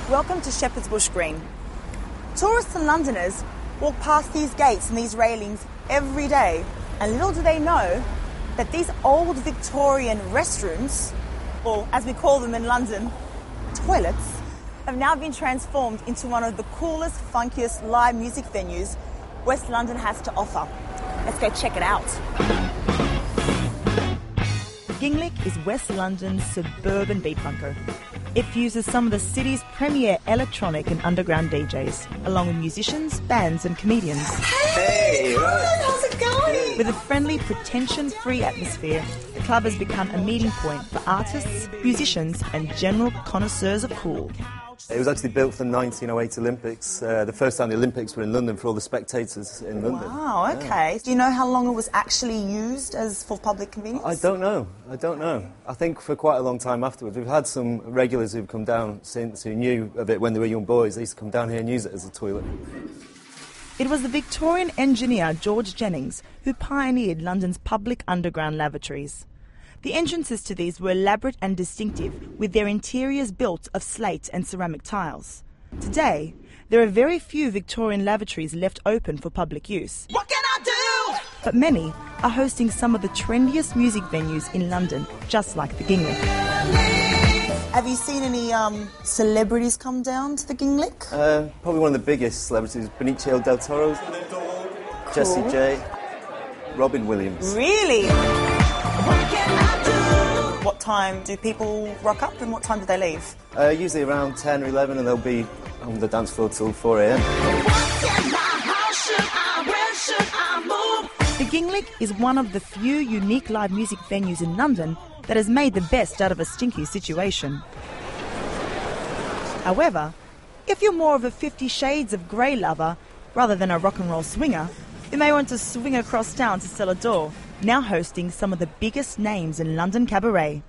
Welcome to Shepherd's Bush Green. Tourists and Londoners walk past these gates and these railings every day, and little do they know that these old Victorian restrooms, or as we call them in London, toilets, have now been transformed into one of the coolest, funkiest live music venues West London has to offer. Let's go check it out. Ginglick is West London's suburban beat bunker. It fuses some of the city's premier electronic and underground DJs, along with musicians, bands and comedians. Hey, right. How's it going? With a friendly, pretension-free atmosphere, the club has become a meeting point for artists, musicians and general connoisseurs of cool. It was actually built for the 1908 Olympics, the first time the Olympics were in London for all the spectators in London. Wow, okay. Yeah. Do you know how long it was actually used as for public convenience? I don't know. I think for quite a long time afterwards. We've had some regulars who've come down since who knew of it when they were young boys. They used to come down here and use it as a toilet. It was the Victorian engineer George Jennings who pioneered London's public underground lavatories. The entrances to these were elaborate and distinctive, with their interiors built of slate and ceramic tiles. Today, there are very few Victorian lavatories left open for public use. What can I do? But many are hosting some of the trendiest music venues in London, just like the Ginglick. Have you seen any celebrities come down to the Ginglick? Probably one of the biggest celebrities, Benicio del Toro, cool. Jessie J, Robin Williams. Really? What time do people rock up and what time do they leave? Usually around 10 or 11 and they'll be on the dance floor till 4 a.m. The Ginglick is one of the few unique live music venues in London that has made the best out of a stinky situation. However, if you're more of a 50 Shades of Grey lover rather than a rock and roll swinger, you may want to swing across town to Cellar Door, now hosting some of the biggest names in London cabaret.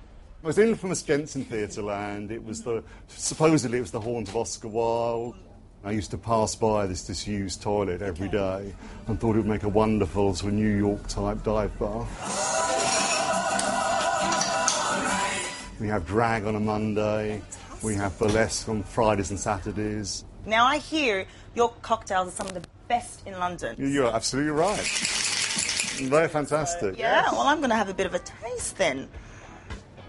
It was infamous gents in Theatreland. Supposedly it was the haunt of Oscar Wilde. I used to pass by this disused toilet every day and thought it would make a wonderful sort of New York-type dive bar. We have drag on a Monday. We have burlesque on Fridays and Saturdays. Now I hear your cocktails are some of the best in London. You're absolutely right. Very fantastic. Yeah, yes. Well, I'm going to have a bit of a taste then.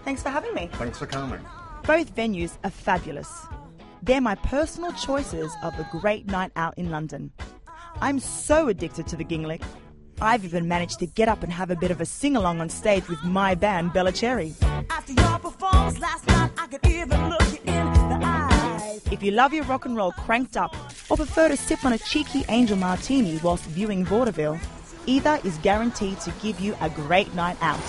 Thanks for having me. Thanks for coming. Both venues are fabulous. They're my personal choices of a great night out in London. I'm so addicted to the Ginglick. I've even managed to get up and have a bit of a sing-along on stage with my band, Bella Cherry. After your performance last night, I could even look you in the eyes. If you love your rock and roll cranked up or prefer to sip on a cheeky angel martini whilst viewing vaudeville, either is guaranteed to give you a great night out.